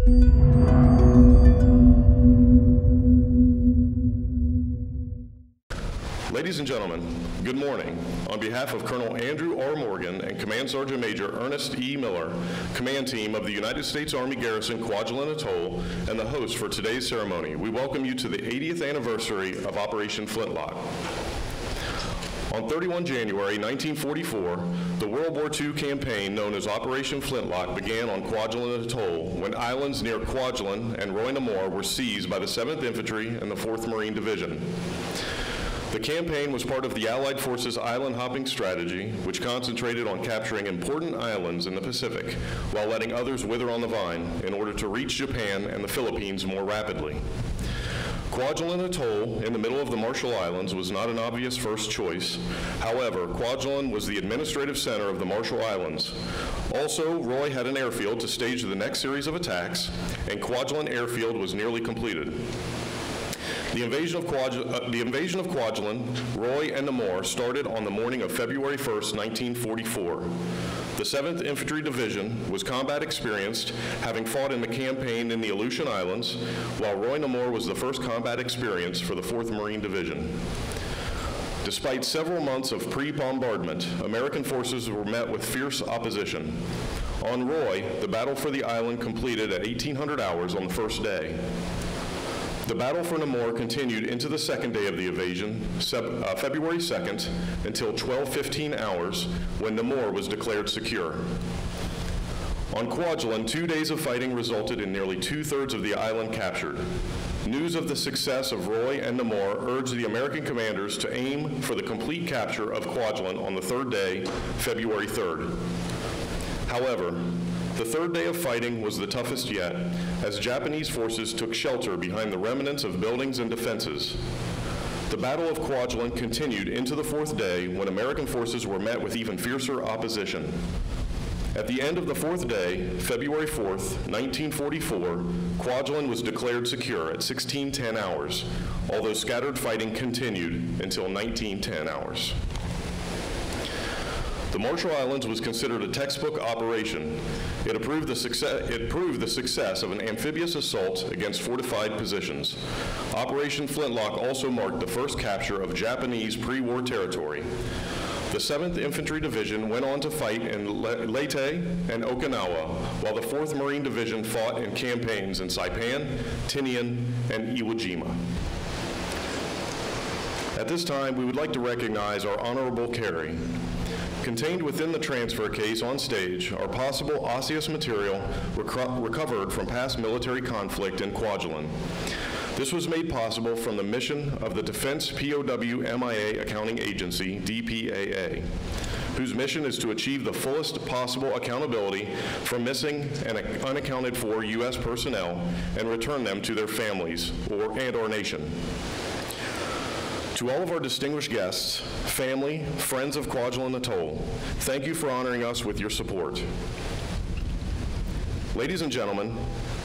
Ladies and gentlemen, good morning. On behalf of Colonel Andrew R. Morgan and Command Sergeant Major Ernest E. Miller, Command Team of the United States Army Garrison Kwaj Atoll, and the host for today's ceremony, we welcome you to the 80th anniversary of Operation Flintlock. On 31 January 1944, the World War II campaign known as Operation Flintlock began on Kwaj Atoll when islands near Kwaj and Roy Namor were seized by the 7th Infantry and the 4th Marine Division. The campaign was part of the Allied Forces island hopping strategy, which concentrated on capturing important islands in the Pacific while letting others wither on the vine in order to reach Japan and the Philippines more rapidly. Kwaj Atoll, in the middle of the Marshall Islands, was not an obvious first choice. However, Kwaj was the administrative center of the Marshall Islands. Also, Roy had an airfield to stage the next series of attacks, and Kwaj Airfield was nearly completed. The invasion of Kwaj, Roy, and Namor started on the morning of February 1st, 1944. The 7th Infantry Division was combat experienced, having fought in the campaign in the Aleutian Islands, while Roy Namor was the first combat experience for the 4th Marine Division. Despite several months of pre-bombardment, American forces were met with fierce opposition. On Roy, the battle for the island completed at 1800 hours on the first day. The battle for Namor continued into the second day of the invasion, February 2nd, until 12:15 hours, when Namor was declared secure. On Kwaj, 2 days of fighting resulted in nearly 2/3 of the island captured. News of the success of Roy and Namor urged the American commanders to aim for the complete capture of Kwaj on the third day, February 3rd. However, the third day of fighting was the toughest yet, as Japanese forces took shelter behind the remnants of buildings and defenses. The Battle of Kwaj continued into the fourth day when American forces were met with even fiercer opposition. At the end of the fourth day, February 4th, 1944, Kwaj was declared secure at 16:10 hours, although scattered fighting continued until 19:10 hours. The Marshall Islands was considered a textbook operation. It proved the success of an amphibious assault against fortified positions. Operation Flintlock also marked the first capture of Japanese pre-war territory. The 7th Infantry Division went on to fight in Leyte and Okinawa, while the 4th Marine Division fought in campaigns in Saipan, Tinian, and Iwo Jima. At this time, we would like to recognize our Honorable Carrie. Contained within the transfer case on stage are possible osseous material recovered from past military conflict in Kwaj. This was made possible from the mission of the Defense POW MIA Accounting Agency, DPAA, whose mission is to achieve the fullest possible accountability for missing and unaccounted for U.S. personnel and return them to their families and our nation. To all of our distinguished guests, family, friends of Kwaj Atoll, thank you for honoring us with your support. Ladies and gentlemen,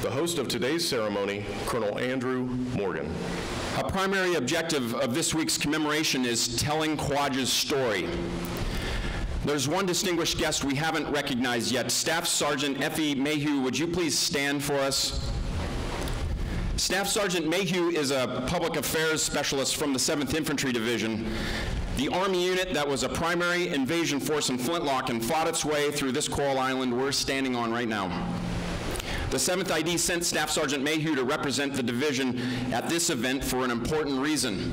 the host of today's ceremony, Colonel Andrew Morgan. A primary objective of this week's commemoration is telling Kwaj's story. There's one distinguished guest we haven't recognized yet. Staff Sergeant Effie Mayhew, would you please stand for us? Staff Sergeant Mayhew is a public affairs specialist from the 7th Infantry Division, the Army unit that was a primary invasion force in Flintlock and fought its way through this coral island we're standing on right now. The 7th ID sent Staff Sergeant Mayhew to represent the division at this event for an important reason.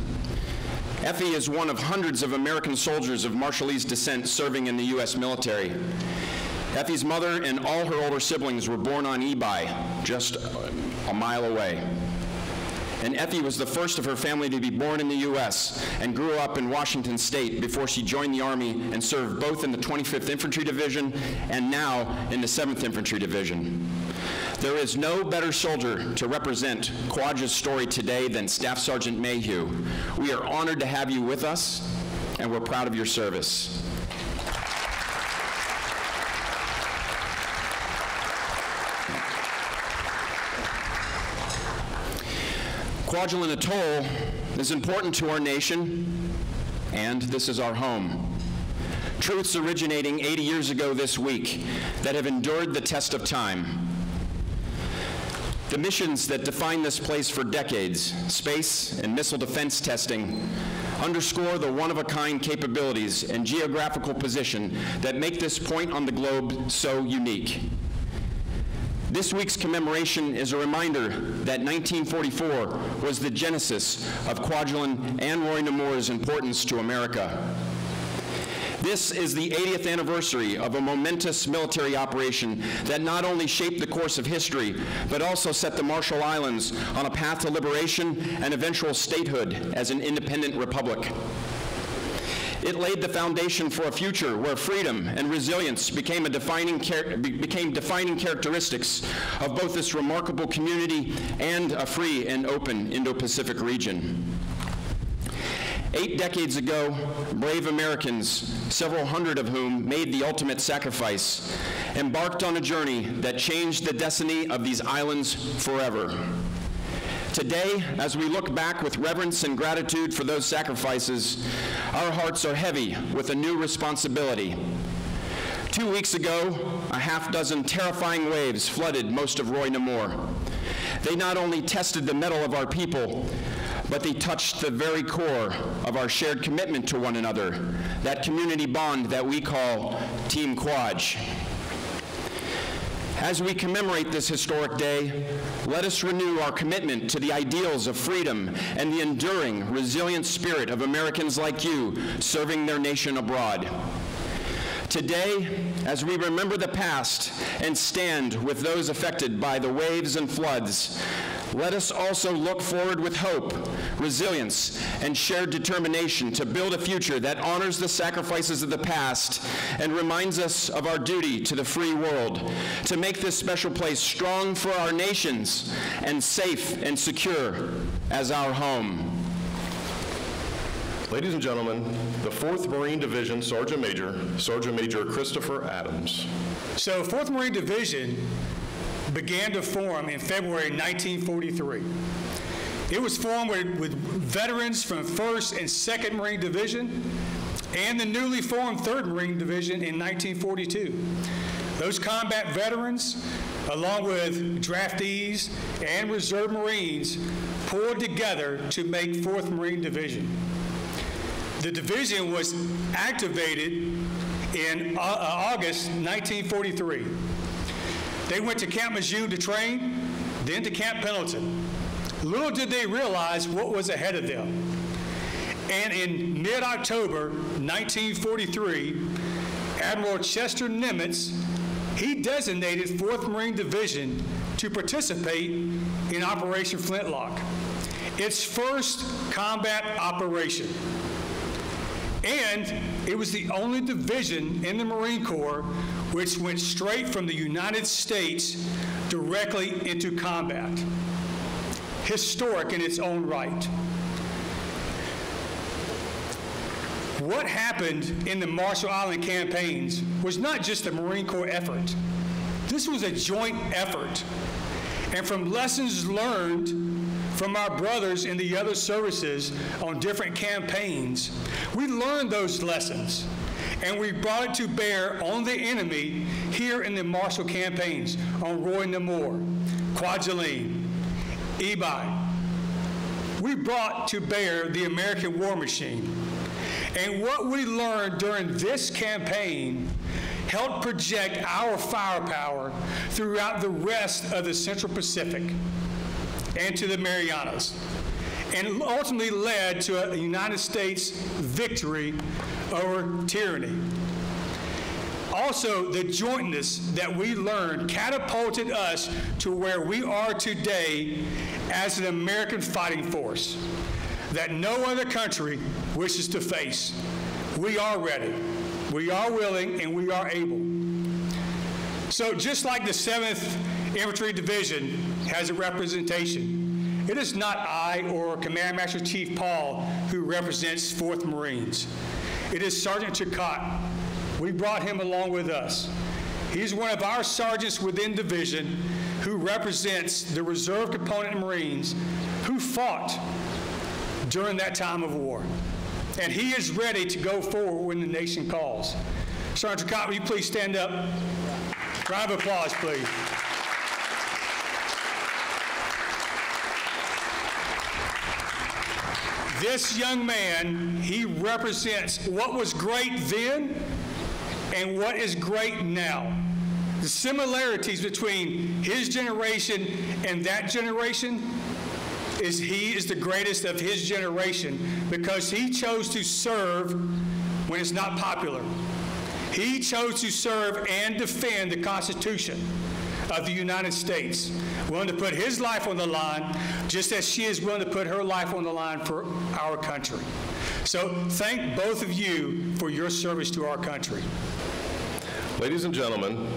Effie is one of hundreds of American soldiers of Marshallese descent serving in the U.S. military. Effie's mother and all her older siblings were born on Ebi, just a mile away. And Effie was the first of her family to be born in the U.S. and grew up in Washington State before she joined the Army and served both in the 25th Infantry Division and now in the 7th Infantry Division. There is no better soldier to represent Kwaj's story today than Staff Sergeant Mayhew. We are honored to have you with us, and we're proud of your service. Kwaj Atoll is important to our nation, and this is our home. Truths originating 80 years ago this week that have endured the test of time. The missions that define this place for decades, space and missile defense testing, underscore the one-of-a-kind capabilities and geographical position that make this point on the globe so unique. This week's commemoration is a reminder that 1944 was the genesis of Kwajalein and Roy Nemours' importance to America. This is the 80th anniversary of a momentous military operation that not only shaped the course of history, but also set the Marshall Islands on a path to liberation and eventual statehood as an independent republic. It laid the foundation for a future where freedom and resilience became defining characteristics of both this remarkable community and a free and open Indo-Pacific region. 8 decades ago, brave Americans, several hundred of whom made the ultimate sacrifice, embarked on a journey that changed the destiny of these islands forever. Today, as we look back with reverence and gratitude for those sacrifices, our hearts are heavy with a new responsibility. 2 weeks ago, a half-dozen terrifying waves flooded most of Roy Nemours. They not only tested the mettle of our people, but they touched the very core of our shared commitment to one another, that community bond that we call Team Kwaj. As we commemorate this historic day, let us renew our commitment to the ideals of freedom and the enduring, resilient spirit of Americans like you serving their nation abroad. Today, as we remember the past and stand with those affected by the waves and floods, let us also look forward with hope, resilience, and shared determination to build a future that honors the sacrifices of the past and reminds us of our duty to the free world, to make this special place strong for our nations and safe and secure as our home. Ladies and gentlemen, the 4th Marine Division Sergeant Major Christopher Adams. So 4th Marine Division began to form in February 1943. It was formed with veterans from 1st and 2nd Marine Division and the newly formed 3rd Marine Division in 1942. Those combat veterans, along with draftees and reserve Marines, pulled together to make 4th Marine Division. The division was activated in August 1943. They went to Camp Lejeune to train, then to Camp Pendleton. Little did they realize what was ahead of them. And in mid-October 1943, Admiral Chester Nimitz, he designated 4th Marine Division to participate in Operation Flintlock, its first combat operation. And it was the only division in the Marine Corps which went straight from the United States directly into combat. Historic in its own right. What happened in the Marshall Island campaigns was not just a Marine Corps effort. This was a joint effort. And from lessons learned from our brothers in the other services on different campaigns, we learned those lessons, and we brought it to bear on the enemy here in the Marshall campaigns, on Roy Nemours, Kwajalein, Ebi. We brought to bear the American war machine. And what we learned during this campaign helped project our firepower throughout the rest of the Central Pacific and to the Marianas, and ultimately led to a United States victory over tyranny. Also, the jointness that we learned catapulted us to where we are today as an American fighting force that no other country wishes to face. We are ready, we are willing, and we are able. So just like the 7th Infantry Division has a representation, it is not I or Command Master Chief Paul who represents 4th Marines. It is Sergeant Chakot. We brought him along with us. He's one of our sergeants within division who represents the reserve component Marines who fought during that time of war. And he is ready to go forward when the nation calls. Sergeant Chakot, will you please stand up? Round of applause, please. This young man, he represents what was great then and what is great now. The similarities between his generation and that generation is he is the greatest of his generation because he chose to serve when it's not popular. He chose to serve and defend the Constitution of the United States, willing to put his life on the line, just as she is willing to put her life on the line for our country. So thank both of you for your service to our country. Ladies and gentlemen,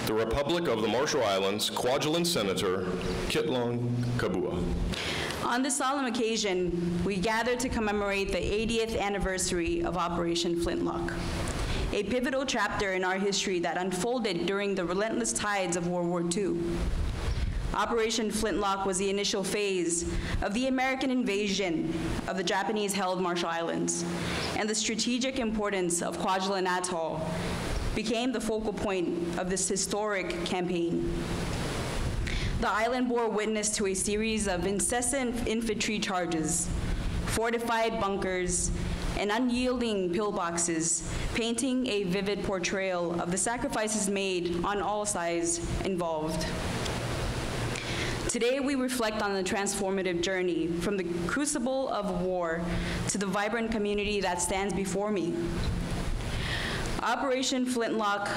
the Republic of the Marshall Islands, Kwajalein Senator, Kitlong Kabua. On this solemn occasion, we gather to commemorate the 80th anniversary of Operation Flintlock, a pivotal chapter in our history that unfolded during the relentless tides of World War II. Operation Flintlock was the initial phase of the American invasion of the Japanese-held Marshall Islands, and the strategic importance of Kwajalein Atoll became the focal point of this historic campaign. The island bore witness to a series of incessant infantry charges, fortified bunkers, and unyielding pillboxes, painting a vivid portrayal of the sacrifices made on all sides involved. Today, we reflect on the transformative journey from the crucible of war to the vibrant community that stands before me. Operation Flintlock,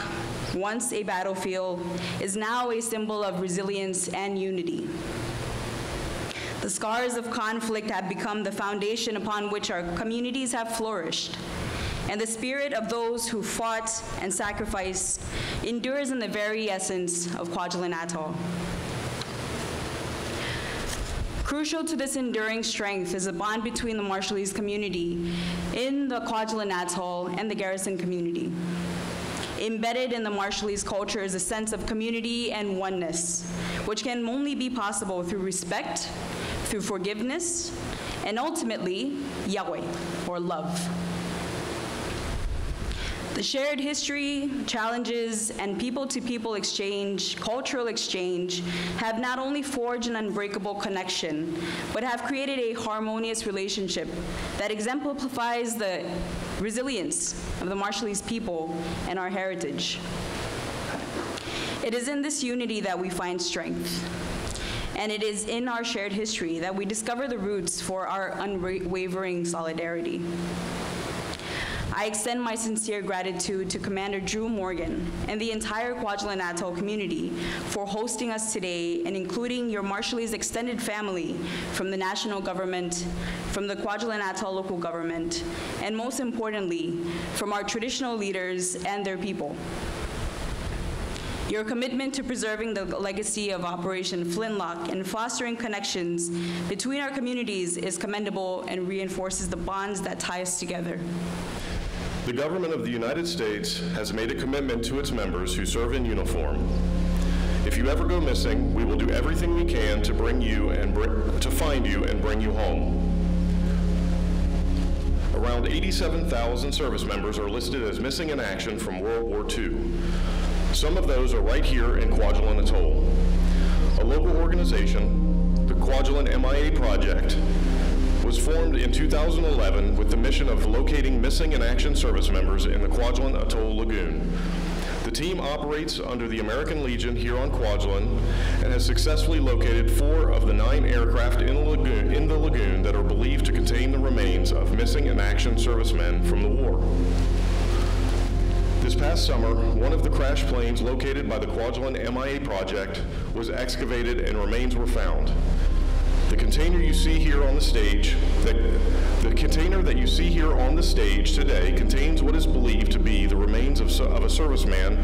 once a battlefield, is now a symbol of resilience and unity. The scars of conflict have become the foundation upon which our communities have flourished, and the spirit of those who fought and sacrificed endures in the very essence of Kwajalein Atoll. Crucial to this enduring strength is the bond between the Marshallese community in the Kwajalein Atoll and the Garrison community. Embedded in the Marshallese culture is a sense of community and oneness, which can only be possible through respect, through forgiveness, and ultimately, Yahweh, or love. The shared history, challenges, and people-to-people exchange, cultural exchange, have not only forged an unbreakable connection, but have created a harmonious relationship that exemplifies the resilience of the Marshallese people and our heritage. It is in this unity that we find strength, and it is in our shared history that we discover the roots for our unwavering solidarity. I extend my sincere gratitude to Commander Drew Morgan and the entire Kwajalein Atoll community for hosting us today and including your Marshallese extended family from the national government, from the Kwajalein Atoll local government, and most importantly, from our traditional leaders and their people. Your commitment to preserving the legacy of Operation Flintlock and fostering connections between our communities is commendable and reinforces the bonds that tie us together. The government of the United States has made a commitment to its members who serve in uniform. If you ever go missing, we will do everything we can to bring you and to find you and bring you home. Around 87,000 service members are listed as missing in action from World War II. Some of those are right here in Kwajalein Atoll. A local organization, the Kwajalein MIA Project, was formed in 2011 with the mission of locating missing in action service members in the Kwajalein Atoll Lagoon. The team operates under the American Legion here on Kwajalein and has successfully located 4 of the 9 aircraft in the lagoon that are believed to contain the remains of missing in action servicemen from the war. This past summer, one of the crash planes located by the Kwajalein MIA Project was excavated and remains were found. The container you see here on the stage, the container that you see here on the stage today contains what is believed to be the remains of a serviceman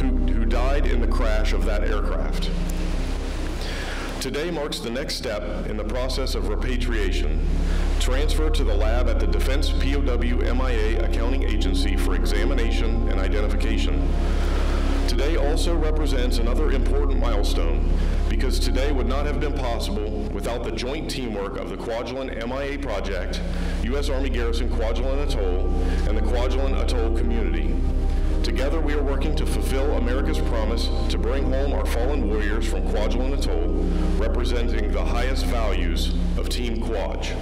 who died in the crash of that aircraft. Today marks the next step in the process of repatriation, transfer to the lab at the Defense POW MIA Accounting Agency for examination and identification. Today also represents another important milestone, because today would not have been possible without the joint teamwork of the Kwajalein MIA Project, U.S. Army Garrison Kwajalein Atoll, and the Kwajalein Atoll community. Together we are working to fulfill America's promise to bring home our fallen warriors from Kwajalein Atoll, representing the highest values of Team Kwaj.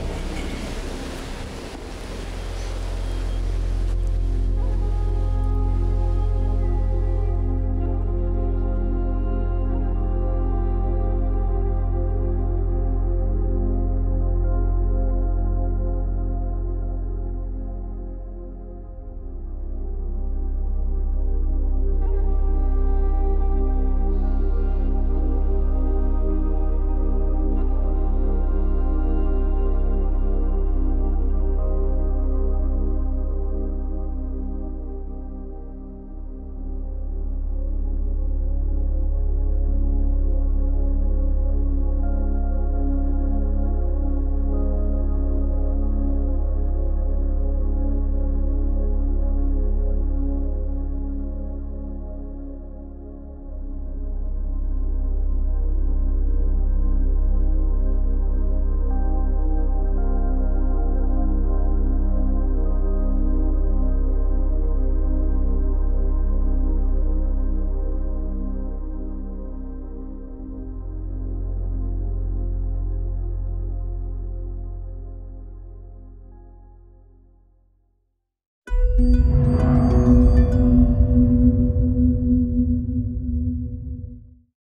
you.